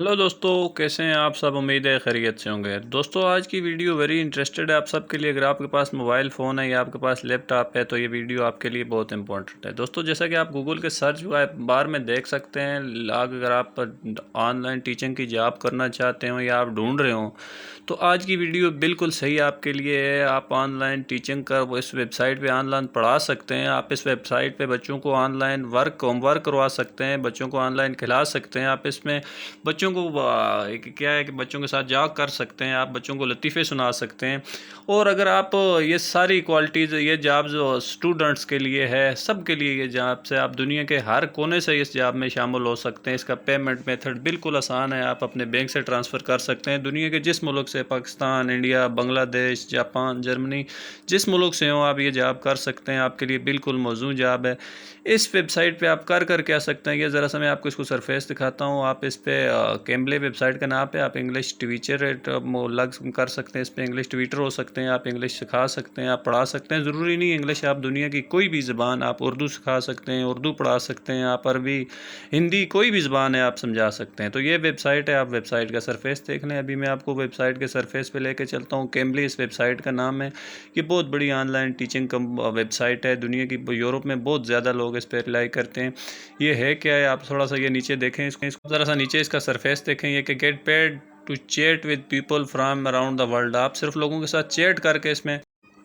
Hello दोस्तों, कैसे हैं आप सब। उम्मीद है खैरियत से होंगे। दोस्तों, आज की वीडियो वेरी इंटरेस्टेड है आप सबके लिए। अगर आपके पास मोबाइल फ़ोन है या आपके पास लैपटॉप है तो ये वीडियो आपके लिए बहुत इंपॉर्टेंट है। दोस्तों, जैसा कि आप गूगल के सर्च बार में देख सकते हैं, अगर आप ऑनलाइन टीचिंग की जॉब करना चाहते हो या आप ढूंढ रहे हो तो आज की वीडियो बिल्कुल सही आपके लिए है। आप ऑनलाइन टीचिंग कर इस वेबसाइट पे ऑनलाइन पढ़ा सकते हैं। आप इस वेबसाइट पे बच्चों को ऑनलाइन होमवर्क करवा सकते हैं, बच्चों को ऑनलाइन खिला सकते हैं। आप इसमें बच्चों को क्या है कि बच्चों के साथ जाग कर सकते हैं, आप बच्चों को लतीफ़े सुना सकते हैं। और अगर आप ये सारी क्वालिटीज़, ये जॉब्स स्टूडेंट्स के लिए है, सब के लिए ये जॉब से आप दुनिया के हर कोने से इस जॉब में शामिल हो सकते हैं। इसका पेमेंट मेथड बिल्कुल आसान है, आप अपने बैंक से ट्रांसफ़र कर सकते हैं। दुनिया के जिस मुल्क से, Pakistan, India, Bangladesh, Japan, Germany, जिस मुल्क से हो आप ये जॉब कर सकते हैं। आपके लिए बिल्कुल मौजूद जॉब है। इस वेबसाइट पे आप कर क्या सकते हैं, ये ज़रा सा मैं आपको इसको सरफेस दिखाता हूँ। आप इस पे कैम्बले वेबसाइट का नाम है। आप इंग्लिश टीचर लग कर सकते हैं, इस पे इंग्लिश ट्यूटर हो सकते हैं। आप इंग्लिश सिखा सकते हैं, आप पढ़ा सकते हैं। ज़रूरी नहीं इंग्लिश, आप दुनिया की कोई भी ज़बान, आप उर्दू सिखा सकते हैं, उर्दू पढ़ा सकते हैं, आप अरबी, हिंदी, कोई भी ज़बान है आप समझा सकते हैं। तो ये वेबसाइट है, आप वेबसाइट का सरफेस देख लें। अभी मैं आपको वेबसाइट के सरफेस पे लेके चलता हूँ। कैम्बली इस वेबसाइट का नाम है। ये बहुत बड़ी ऑनलाइन टीचिंग वेबसाइट है। दुनिया की यूरोप में बहुत ज़्यादा लोग इस पर रिलाई करते हैं। ये है क्या है, आप थोड़ा सा ये नीचे देखें, इसको ज़रा सा नीचे इसका सरफेस देखें। ये कि get paid to chat with people from around the world. आप सिर्फ लोगों के साथ चैट करके इसमें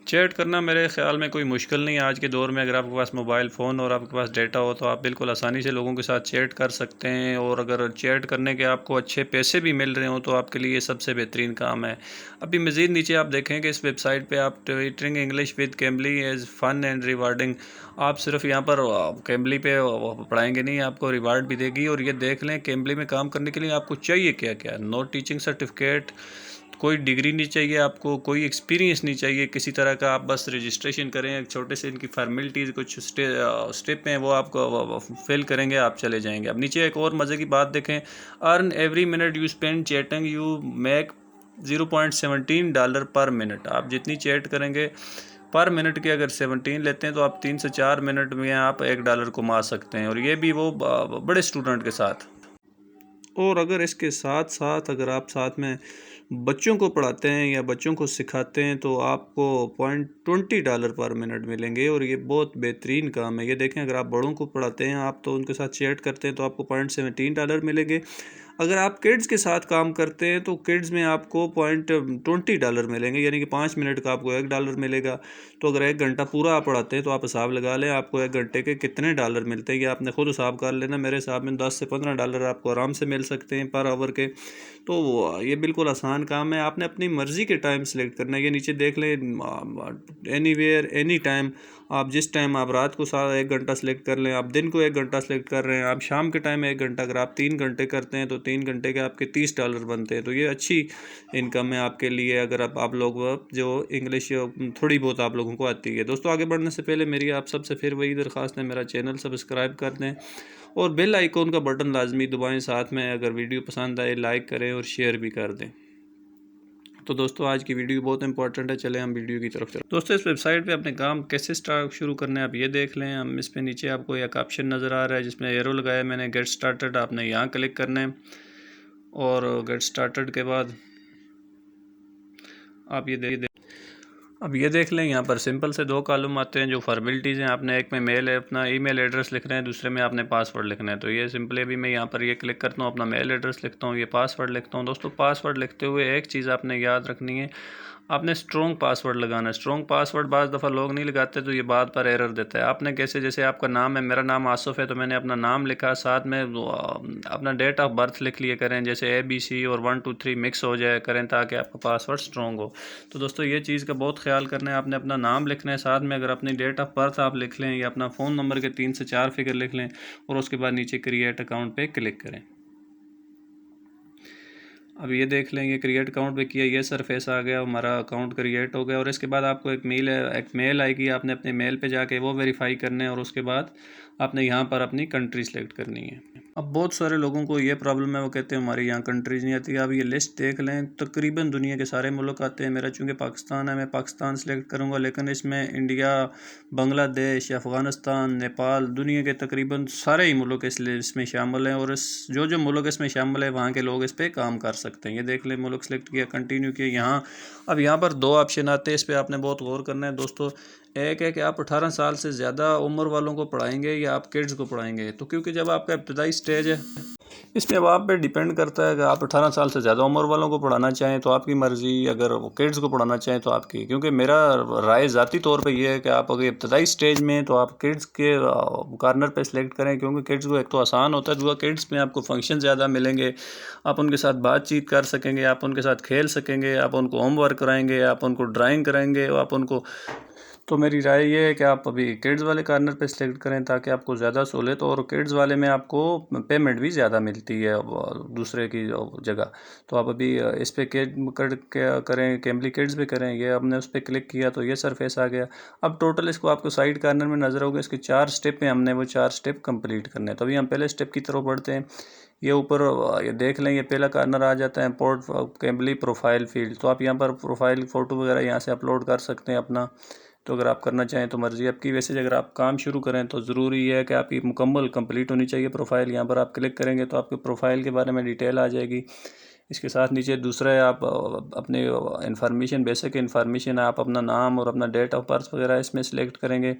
चैट करना मेरे ख्याल में कोई मुश्किल नहीं है आज के दौर में। अगर आपके पास मोबाइल फ़ोन और आपके पास डेटा हो तो आप बिल्कुल आसानी से लोगों के साथ चैट कर सकते हैं। और अगर चैट करने के आपको अच्छे पैसे भी मिल रहे हो तो आपके लिए ये सबसे बेहतरीन काम है। अभी मज़ीद नीचे आप देखें कि इस वेबसाइट पे आप tutoring English with Cambly as fun and rewarding. आप सिर्फ यहाँ पर कैम्बली पे पढ़ाएंगे नहीं, आपको रिवार्ड भी देगी। और ये देख लें, कैम्बली में काम करने के लिए आपको चाहिए क्या क्या। नो टीचिंग सर्टिफिकेट, कोई डिग्री नहीं चाहिए आपको, कोई एक्सपीरियंस नहीं चाहिए किसी तरह का। आप बस रजिस्ट्रेशन करें, एक छोटे से इनकी फार्मेलिटीज़ कुछ स्टेप हैं वो आपको फिल करेंगे, आप चले जाएंगे। अब नीचे एक और मज़े की बात देखें। Earn every minute you spend chatting you make $0.17 पर मिनट। आप जितनी चैट करेंगे पर मिनट के अगर 17 लेते हैं तो आप 3 से 4 मिनट में आप $1 कमा सकते हैं। और ये भी वो बड़े स्टूडेंट के साथ। और अगर इसके साथ साथ अगर आप साथ में बच्चों को पढ़ाते हैं या बच्चों को सिखाते हैं तो आपको $0.20 पर मिनट मिलेंगे। और ये बहुत बेहतरीन काम है। ये देखें, अगर आप बड़ों को पढ़ाते हैं, आप तो उनके साथ चैट करते हैं तो आपको $0.17 मिलेंगे। अगर आप किड्स के साथ काम करते हैं तो किड्स में आपको $0.20 मिलेंगे, यानी कि 5 मिनट का आपको $1 मिलेगा। तो अगर 1 घंटा पूरा आप पढ़ाते हैं तो आप हिसाब लगा लें आपको 1 घंटे के कितने डॉलर मिलते हैं। ये आपने खुद हिसाब कर लेना। मेरे हिसाब में $10 से $15 आपको आराम से मिल सकते हैं पर आवर के। तो ये बिल्कुल आसान काम है। आपने अपनी मर्ज़ी के टाइम सेलेक्ट करना है। ये नीचे देख लें, एनी वेयर एनी टाइम। आप जिस टाइम, आप रात को 1 घंटा सेलेक्ट कर लें, आप दिन को 1 घंटा सेलेक्ट कर रहे हैं, आप शाम के टाइम 1 घंटा। अगर आप 3 घंटे करते हैं तो 3 घंटे के आपके $30 बनते हैं। तो ये अच्छी इनकम है आपके लिए, अगर आप लोग जो इंग्लिश थोड़ी बहुत आप लोगों को आती है। दोस्तों, आगे बढ़ने से पहले मेरी आप सबसे फिर वही दरख्वास्त है, मेरा चैनल सब्सक्राइब कर दें और बेल आइकॉन का बटन लाजमी दबाएं। साथ में अगर वीडियो पसंद आए लाइक करें और शेयर भी कर दें। तो दोस्तों, आज की वीडियो बहुत इंपॉर्टेंट है। चलें हम वीडियो की तरफ चलते। दोस्तों, इस वेबसाइट पे अपने काम कैसे शुरू करने हैं आप ये देख लें। हम इस पे नीचे आपको एक ऑप्शन नज़र आ रहा है जिसमें एरो लगाया है मैंने, गेट स्टार्टेड। आपने यहाँ क्लिक करना है और गेट स्टार्टेड के बाद आप अब ये देख लें, यहाँ पर सिंपल से 2 कॉलम आते हैं जो फॉर्मेलिटीज़ हैं। आपने एक में मेल है, अपना ईमेल एड्रेस लिख रहे हैं, दूसरे में आपने पासवर्ड लिखना है। तो ये सिंपली अभी मैं यहाँ पर ये क्लिक करता हूँ, अपना मेल एड्रेस लिखता हूँ, ये पासवर्ड लिखता हूँ। दोस्तों, पासवर्ड लिखते हुए एक चीज़ आपने याद रखनी है, आपने स्ट्रॉन्ग पासवर्ड लगाना है। स्ट्रॉन्ग पासवर्ड बाज़ दफ़ा लोग नहीं लगाते तो ये बात पर एरर देता है। आपने कैसे, जैसे आपका नाम है, मेरा नाम आसफ़ है तो मैंने अपना नाम लिखा, साथ में अपना डेट ऑफ बर्थ लिख लिया करें, जैसे ABC और 1 2 3 मिक्स हो जाए करें ताकि आपका पासवर्ड स्ट्रॉन्ग हो। तो दोस्तों, ये चीज़ का बहुत ख्याल करना है। आपने अपना नाम लिखना है, साथ में अगर अपनी डेट ऑफ बर्थ आप लिख लें या अपना फ़ोन नंबर के 3 से 4 फिगर लिख लें और उसके बाद नीचे क्रिएट अकाउंट पे क्लिक करें। अब ये देख लें, ये क्रिएट अकाउंट पे किया, ये सरफेस आ गया, हमारा अकाउंट क्रिएट हो गया। और इसके बाद आपको एक मेल आएगी, आपने अपने मेल पे जाके वो वेरीफाई करना है और उसके बाद आपने यहाँ पर अपनी कंट्री सेलेक्ट करनी है। अब बहुत सारे लोगों को ये प्रॉब्लम है, वो कहते हैं हमारी यहाँ कंट्रीज नहीं आती। आप ये लिस्ट देख लें, तकरीबन दुनिया के सारे मुल्क आते हैं। मेरा चूँकि पाकिस्तान है, मैं पाकिस्तान सेलेक्ट करूँगा, लेकिन इसमें इंडिया, बांग्लादेश, अफ़गानिस्तान, नेपाल, दुनिया के तकरीबन सारे ही मुल्क इसमें शामिल हैं। और जो जो मुल्क इसमें शामिल है वहाँ के लोग इस पर काम कर सकते हैं। ये देख लें, मुल्क सेलेक्ट किया, कंटिन्यू किया। यहाँ अब यहाँ पर 2 ऑप्शन आते हैं, इस पर आपने बहुत गौर करना है दोस्तों। एक है कि आप 18 साल से ज़्यादा उम्र वालों को पढ़ाएंगे या आप किड्स को पढ़ाएंगे। तो क्योंकि जब आपका इब्तदाई स्टेज है, इसमें अब आप पे डिपेंड करता है कि आप 18 साल से ज़्यादा उम्र वालों को पढ़ाना चाहें तो आपकी मर्ज़ी, अगर वो किड्स को पढ़ाना चाहें तो आपकी। क्योंकि मेरा राय ज़ाती तौर पे ये है कि आप अगर इब्तदाई स्टेज में तो आप किड्स के कॉर्नर पे सिलेक्ट करें। क्योंकि किड्स को एक तो आसान होता है, दूसरा किड्स में आपको फंक्शन ज़्यादा मिलेंगे, आप उनके साथ बातचीत कर सकेंगे, आप उनके साथ खेल सकेंगे, आप उनको होमवर्क कराएंगे, आप उनको ड्राइंग कराएंगे, आप उनको। तो मेरी राय ये है कि आप अभी किड्स वाले कॉर्नर पे सिलेक्ट करें ताकि आपको ज़्यादा सहूलियत, और किड्स वाले में आपको पेमेंट भी ज़्यादा मिलती है दूसरे की जगह। तो आप अभी इस पर करें, कैमली किड्स पे करें। ये हमने उस पर क्लिक किया तो ये सरफेस आ गया। अब टोटल इसको आपको साइड कॉर्नर में नज़र होगा, इसके 4 स्टेप में हमने वो 4 स्टेप कंप्लीट करने हैं। तो अभी हम पहले स्टेप की तरफ बढ़ते हैं। ये ऊपर ये देख लें, ये पहला कॉर्नर आ जाता है इंपोर्ट कैमली प्रोफाइल फील्ड। तो आप यहाँ पर प्रोफाइल फ़ोटो वगैरह यहाँ से अपलोड कर सकते हैं अपना। तो अगर आप करना चाहें तो मर्ज़ी आपकी। वैसे अगर आप काम शुरू करें तो ज़रूरी है कि आपकी मुकम्मल कंप्लीट होनी चाहिए प्रोफाइल। यहाँ पर आप क्लिक करेंगे तो आपके प्रोफाइल के बारे में डिटेल आ जाएगी। इसके साथ नीचे दूसरा है, आप अपने इंफॉर्मेशन, बेसिक इंफॉर्मेशन, आप अपना नाम और अपना डेट ऑफ बर्थ वगैरह इसमें सेलेक्ट करेंगे।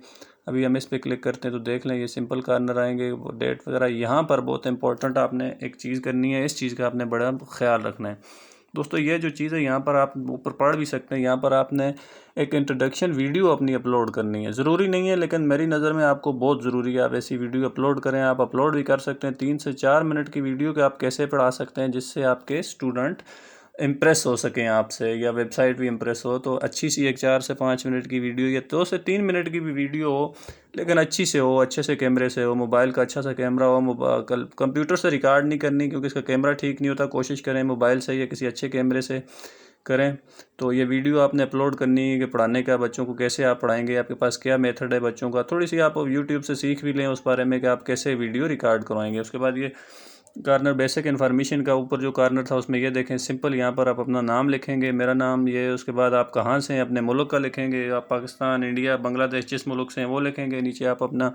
अभी हम इस पर क्लिक करते हैं तो देख लें, ये सिंपल कॉर्नर आएंगे, वो डेट वगैरह। यहाँ पर बहुत इंपॉर्टेंट आपने एक चीज़ करनी है, इस चीज़ का आपने बड़ा ख्याल रखना है दोस्तों। ये जो चीज़ है यहाँ पर आप ऊपर पढ़ भी सकते हैं, यहाँ पर आपने एक इंट्रोडक्शन वीडियो अपनी अपलोड करनी है। ज़रूरी नहीं है, लेकिन मेरी नज़र में आपको बहुत ज़रूरी है आप ऐसी वीडियो अपलोड करें। आप अपलोड भी कर सकते हैं 3 से 4 मिनट की वीडियो कि आप कैसे पढ़ा सकते हैं जिससे आपके स्टूडेंट इम्प्रेस हो सकें आपसे, या वेबसाइट भी इम्प्रेस हो। तो अच्छी सी एक 4 से 5 मिनट की वीडियो या 2 से 3 मिनट की भी वीडियो हो, लेकिन अच्छी से हो, अच्छे से कैमरे से हो, मोबाइल का अच्छा सा कैमरा हो। कंप्यूटर से रिकॉर्ड नहीं करनी क्योंकि इसका कैमरा ठीक नहीं होता। कोशिश करें मोबाइल से या किसी अच्छे कैमरे से करें। तो ये वीडियो आपने अपलोड करनी है कि पढ़ाने का, बच्चों को कैसे आप पढ़ाएंगे, आपके पास क्या मेथड है बच्चों का। थोड़ी सी आप यूट्यूब से सीख भी लें उस बारे में कि आप कैसे वीडियो रिकॉर्ड करवाएंगे। उसके बाद ये कॉर्नर बेसिक इन्फॉर्मेशन का ऊपर जो कॉर्नर था उसमें ये देखें, सिंपल यहाँ पर आप अपना नाम लिखेंगे, मेरा नाम ये। उसके बाद आप कहाँ से हैं, अपने मुल्क का लिखेंगे, आप पाकिस्तान, इंडिया, बांग्लादेश जिस मुल्क से हैं वो लिखेंगे। नीचे आप अपना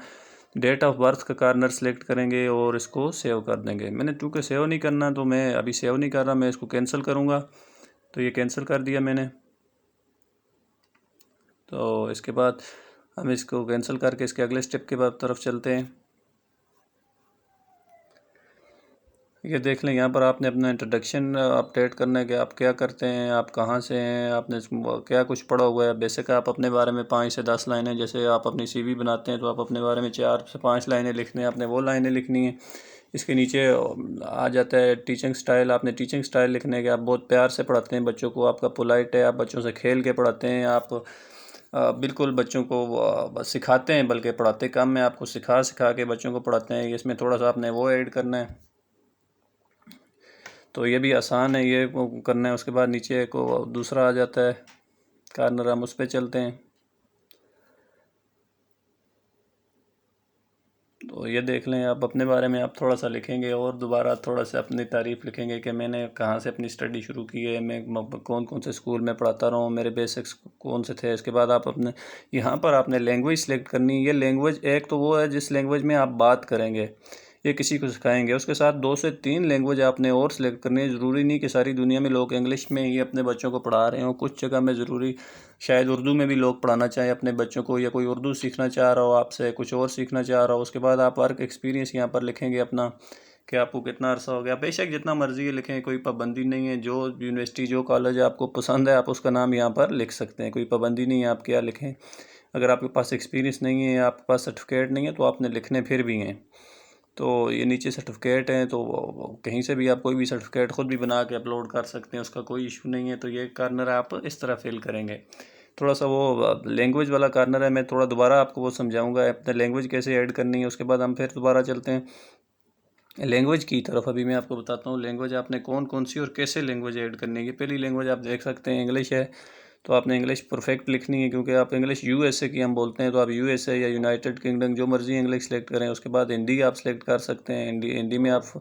डेट ऑफ बर्थ का कॉर्नर सेलेक्ट करेंगे और इसको सेव कर देंगे। मैंने चूँकि सेव नहीं करना तो मैं अभी सेव नहीं कर रहा, मैं इसको कैंसिल करूँगा। तो ये कैंसिल कर दिया मैंने। तो इसके बाद हम इसको कैंसिल करके इसके अगले स्टेप के बाद तरफ चलते हैं। ये देख लें, यहाँ पर आपने अपना इंट्रोडक्शन अपडेट करना है कि आप क्या करते हैं, आप कहाँ से हैं, आपने क्या कुछ पढ़ा हुआ है। बेसिक आप अपने बारे में 5 से 10 लाइनें, जैसे आप अपनी सीवी बनाते हैं तो आप अपने बारे में 4 से 5 लाइनें लिखने हैं, आपने वो लाइनें लिखनी है। इसके नीचे आ जाता है टीचिंग स्टाइल, आपने टीचिंग स्टाइल लिखने है कि आप बहुत प्यार से पढ़ाते हैं बच्चों को, आपका पोलाइट है, आप बच्चों से खेल के पढ़ाते हैं, आप बिल्कुल बच्चों को सिखाते हैं, बल्कि पढ़ाते कम है, आपको सिखा सिखा के बच्चों को पढ़ाते हैं। इसमें थोड़ा सा आपने वो ऐड करना है। तो ये भी आसान है, ये करना है। उसके बाद नीचे को दूसरा आ जाता है कॉर्नर, हम उस पर चलते हैं। तो ये देख लें, आप अपने बारे में आप थोड़ा सा लिखेंगे और दोबारा थोड़ा सा अपनी तारीफ़ लिखेंगे कि मैंने कहाँ से अपनी स्टडी शुरू की है, मैं कौन कौन से स्कूल में पढ़ाता रहा हूँ, मेरे बेसिक्स कौन से थे। इसके बाद आप अपने यहाँ पर आपने लैंग्वेज सेलेक्ट करनी है। ये लैंग्वेज एक तो वो है जिस लैंग्वेज में आप बात करेंगे, ये किसी को सिखाएंगे। उसके साथ 2 से 3 लैंग्वेज आपने और सेलेक्ट करनी है। ज़रूरी नहीं कि सारी दुनिया में लोग इंग्लिश में ही अपने बच्चों को पढ़ा रहे हों, कुछ जगह में ज़रूरी शायद उर्दू में भी लोग पढ़ाना चाहें अपने बच्चों को, या कोई उर्दू सीखना चाह रहा हो आपसे, कुछ और सीखना चाह रहा हो। उसके बाद आप वर्क एक्सपीरियंस यहाँ पर लिखेंगे अपना कि आपको कितना अरसा हो गया। बेशक जितना मर्ज़ी है लिखें, कोई पाबंदी नहीं है। जो यूनिवर्सिटी, जो कॉलेज आपको पसंद है आप उसका नाम यहाँ पर लिख सकते हैं, कोई पाबंदी नहीं है आप क्या लिखें। अगर आपके पास एक्सपीरियंस नहीं है, आपके पास सर्टिफिकेट नहीं है तो आपने लिखने फिर भी हैं। तो ये नीचे सर्टिफिकेट हैं, तो कहीं से भी आप कोई भी सर्टिफिकेट ख़ुद भी बना के अपलोड कर सकते हैं, उसका कोई इशू नहीं है। तो ये कॉर्नर आप इस तरह फिल करेंगे। थोड़ा सा वो लैंग्वेज वाला कॉर्नर है, मैं थोड़ा दोबारा आपको वो समझाऊंगा अपने लैंग्वेज कैसे ऐड करनी है। उसके बाद हम फिर दोबारा चलते हैं। लैंग्वेज की तरफ अभी मैं आपको बताता हूँ। लैंग्वेज आपने कौन कौन सी और कैसे लैंग्वेज ऐड करनी है। पहली लैंग्वेज आप देख सकते हैं इंग्लिश है, तो आपने इंग्लिश परफेक्ट लिखनी है, क्योंकि आप इंग्लिश यूएसए की हम बोलते हैं, तो आप यूएसए या यूनाइटेड किंगडम जो मर्जी इंग्लिश सेलेक्ट करें। उसके बाद हिंदी आप सेलेक्ट कर सकते हैं, हिंदी में आप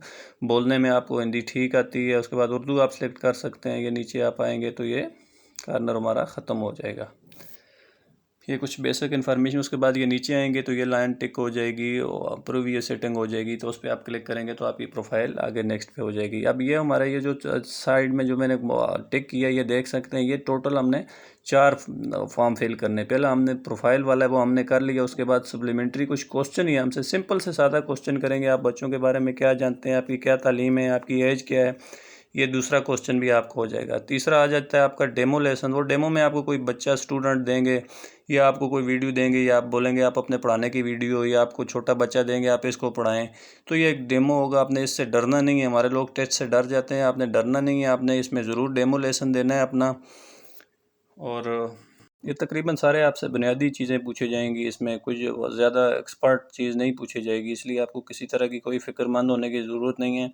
बोलने में आपको हिंदी ठीक आती है। उसके बाद उर्दू आप सेलेक्ट कर सकते हैं। ये नीचे आप आएंगे तो ये कार्नर हमारा ख़त्म हो जाएगा। ये कुछ बेसिक इन्फॉर्मेशन। उसके बाद ये नीचे आएंगे तो ये लाइन टिक हो जाएगी और अप्रूव ये सेटिंग हो जाएगी, तो उस पर आप क्लिक करेंगे तो आपकी प्रोफाइल आगे नेक्स्ट पे हो जाएगी। अब ये हमारा ये जो साइड में जो मैंने टिक किया ये देख सकते हैं, ये टोटल हमने 4 फॉर्म फिल करने। पहला हमने प्रोफाइल वाला है वो हमने कर लिया। उसके बाद सप्लीमेंट्री कुछ क्वेश्चन ही हमसे सिंपल से सादा क्वेश्चन करेंगे, आप बच्चों के बारे में क्या जानते हैं, आपकी क्या तालीम है, आपकी एज क्या है, ये दूसरा क्वेश्चन भी आपको हो जाएगा। तीसरा आ जाता है आपका डेमो लेसन। वो डेमो में आपको कोई बच्चा स्टूडेंट देंगे या आपको कोई वीडियो देंगे या आप बोलेंगे आप अपने पढ़ाने की वीडियो, या आपको छोटा बच्चा देंगे आप इसको पढ़ाएं, तो ये एक डेमो होगा। आपने इससे डरना नहीं है। हमारे लोग टेस्ट से डर जाते हैं, आपने डरना नहीं है, आपने इसमें ज़रूर डेमो लेसन देना है अपना। और ये तकरीबन सारे आपसे बुनियादी चीज़ें पूछी जाएंगी, इसमें कुछ ज़्यादा एक्सपर्ट चीज़ नहीं पूछी जाएगी, इसलिए आपको किसी तरह की कोई फ़िक्रमंद होने की ज़रूरत नहीं है।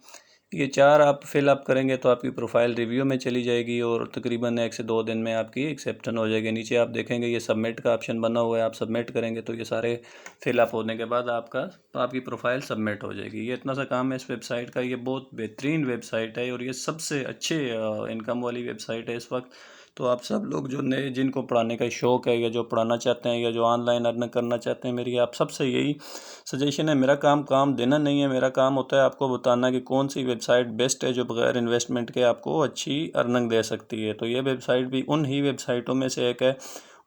ये 4 आप फिल अप करेंगे तो आपकी प्रोफाइल रिव्यू में चली जाएगी और तकरीबन 1 से 2 दिन में आपकी एक्सेप्टेंस हो जाएगी। नीचे आप देखेंगे ये सबमिट का ऑप्शन बना हुआ है, आप सबमिट करेंगे तो ये सारे फिल अप होने के बाद आपकी प्रोफाइल सबमिट हो जाएगी। ये इतना सा काम है इस वेबसाइट का। ये बहुत बेहतरीन वेबसाइट है और ये सबसे अच्छे इनकम वाली वेबसाइट है इस वक्त। तो आप सब लोग जो नए, जिनको पढ़ाने का शौक़ है या जो पढ़ाना चाहते हैं या जो ऑनलाइन अर्न करना चाहते हैं, मेरी आप सबसे यही सजेशन है। मेरा काम काम देना नहीं है, मेरा काम होता है आपको बताना कि कौन सी वेबसाइट बेस्ट है जो बगैर इन्वेस्टमेंट के आपको अच्छी अर्निंग दे सकती है। तो ये वेबसाइट भी उन ही वेबसाइटों में से एक है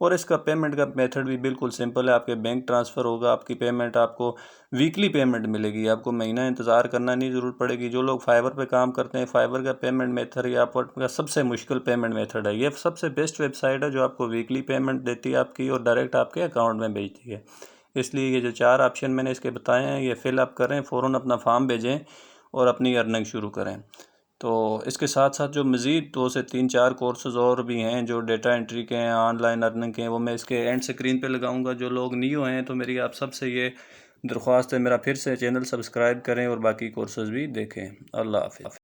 और इसका पेमेंट का मेथड भी बिल्कुल सिंपल है। आपके बैंक ट्रांसफ़र होगा, आपकी पेमेंट आपको वीकली पेमेंट मिलेगी, आपको महीना इंतज़ार करना नहीं ज़रूरत पड़ेगी। जो लोग फाइवर पे काम करते हैं, फाइवर का पेमेंट मेथड या अपवर्क का सबसे मुश्किल पेमेंट मेथड है। ये सबसे बेस्ट वेबसाइट है जो आपको वीकली पेमेंट देती है आपकी और डायरेक्ट आपके अकाउंट में भेजती है। इसलिए ये जो 4 ऑप्शन मैंने इसके बताए हैं ये फिल अप करें, फ़ौरन अपना फॉर्म भेजें और अपनी अर्निंग शुरू करें। तो इसके साथ साथ जो मज़ीद 2 से 3-4 कोर्सेज़ और भी हैं जो डेटा एंट्री के हैं, ऑनलाइन अर्निंग के हैं, वो मैं इसके एंड स्क्रीन पे लगाऊंगा। जो लोग न्यू हैं तो मेरी आप सबसे ये दरख्वास्त है, मेरा फिर से चैनल सब्सक्राइब करें और बाकी कोर्सेज़ भी देखें। अल्लाह हाफ़िज़।